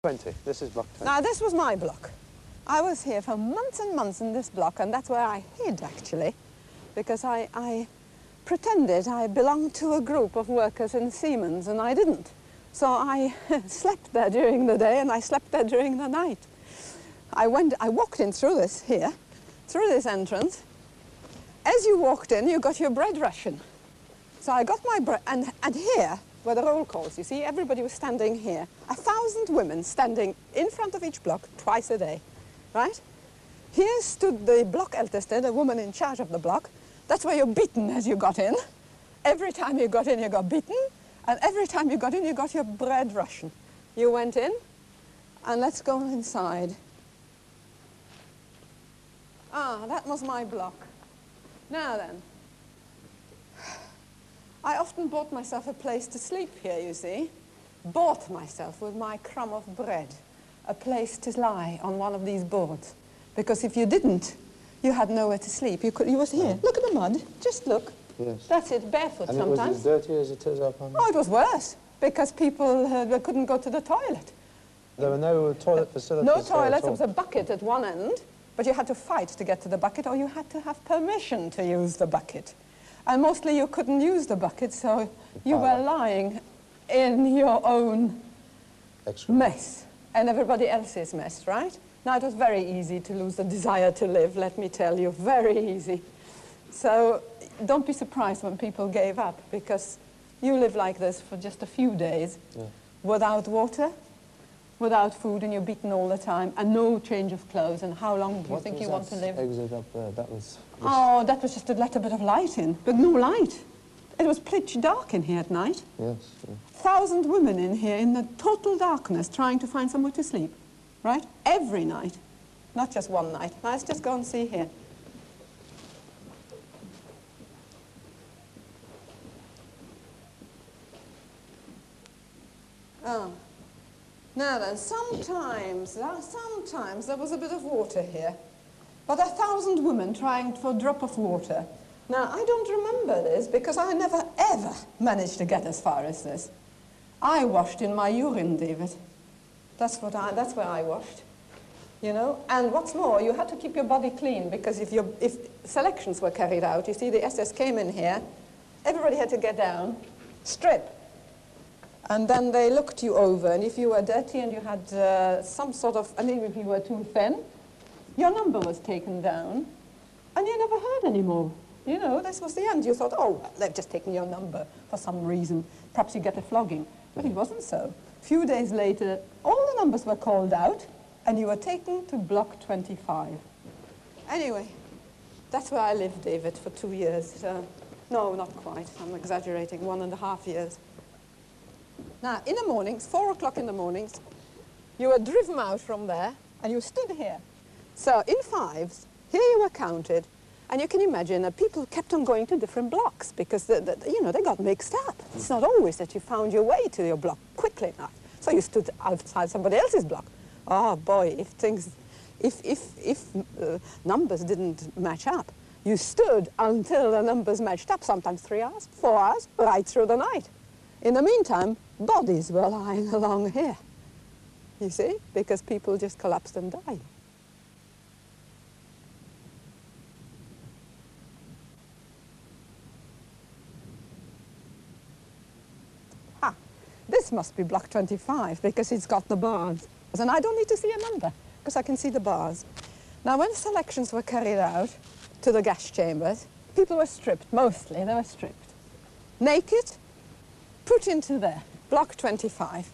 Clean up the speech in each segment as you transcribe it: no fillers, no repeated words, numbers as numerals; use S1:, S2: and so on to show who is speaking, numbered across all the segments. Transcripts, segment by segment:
S1: 20. This is block 20.
S2: Now, this was my block. I was here for months and months in this block, and that's where I hid, actually, because I pretended I belonged to a group of workers in Siemens, and I didn't. So I slept there during the day, and I slept there during the night. I walked in through this here, through this entrance. As you walked in, you got your bread ration. So I got my bread, and here were the roll calls. You see, everybody was standing here. 1,000 women standing in front of each block twice a day, right? Here stood the block Älteste, the woman in charge of the block. That's where you're beaten as you got in. Every time you got in, you got beaten. And every time you got in, you got your bread ration. You went in, and let's go inside. Ah, that was my block. Now then, I often bought myself a place to sleep here, you see. Bought myself with my crumb of bread a place to lie on one of these boards. Because if you didn't, you had nowhere to sleep. You was here. Look at the mud. Just look.
S1: Yes.
S2: That's it, barefoot
S1: and
S2: sometimes.
S1: And it was as dirty as it is up on...
S2: Oh, it was worse, because people couldn't go to the toilet.
S1: There were no toilet facilities.
S2: No toilet. There was a bucket at one end, but you had to fight to get to the bucket, or you had to have permission to use the bucket. And mostly you couldn't use the bucket, so you were lying in your own mess, and everybody else's mess, right? Now, it was very easy to lose the desire to live, let me tell you, very easy. So don't be surprised when people gave up, because you live like this for just a few days, without water, without food, and you're beaten all the time, and no change of clothes. And how long do you think you want to live?
S1: Exit up there? That was...
S2: Oh, that was just to let a bit of light in, but no light. It was pitch dark in here at night.
S1: Yes.
S2: 1,000 women in here in the total darkness trying to find somewhere to sleep, right? Every night, not just one night. Now, let's just go and see here. Oh. Now then, sometimes there was a bit of water here, but 1,000 women trying for a drop of water. Now, I don't remember this because I never, ever managed to get as far as this. I washed in my urine, David. That's where I washed, you know. And what's more, you had to keep your body clean, because if selections were carried out, you see, the SS came in here, everybody had to get down, strip. And then they looked you over, and if you were dirty and you had some sort of, and even if you were too thin, your number was taken down, and you never heard anymore. You know, this was the end. You thought, oh, well, they've just taken your number for some reason. Perhaps you get a flogging. But it wasn't so. A few days later, all the numbers were called out, and you were taken to block 25. Anyway, that's where I lived, David, for 2 years. No, not quite. I'm exaggerating, 1.5 years. Now, in the mornings, 4 o'clock in the mornings, you were driven out from there, and you stood here. So in fives, here you were counted, and you can imagine that people kept on going to different blocks, because you know, they got mixed up. It's not always that you found your way to your block quickly enough. So you stood outside somebody else's block. Oh boy, if numbers didn't match up, you stood until the numbers matched up, sometimes 3 hours, 4 hours, right through the night. In the meantime, bodies were lying along here, you see, because people just collapsed and died. Ah, this must be block 25, because it's got the bars. And I don't need to see a number, because I can see the bars. Now, when selections were carried out to the gas chambers, people were stripped, mostly they were stripped. Naked, put into there, block 25.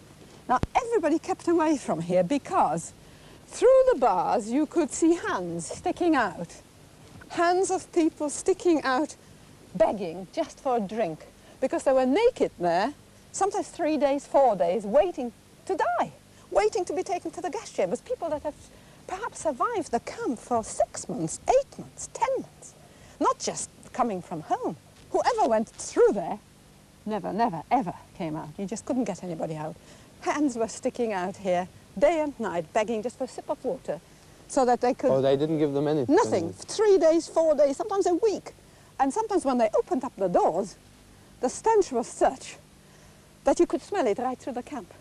S2: Now, everybody kept away from here, because through the bars you could see hands sticking out. Hands of people sticking out, begging just for a drink, because they were naked there, sometimes 3 days, 4 days, waiting to die, waiting to be taken to the gas chambers. People that have perhaps survived the camp for 6 months, 8 months, 10 months, not just coming from home. Whoever went through there never, never, ever came out. You just couldn't get anybody out. Hands were sticking out here, day and night, begging just for a sip of water, so that they could...
S1: Oh, they didn't give them anything?
S2: Nothing. 3 days, 4 days, sometimes a week. And sometimes when they opened up the doors, the stench was such that you could smell it right through the camp.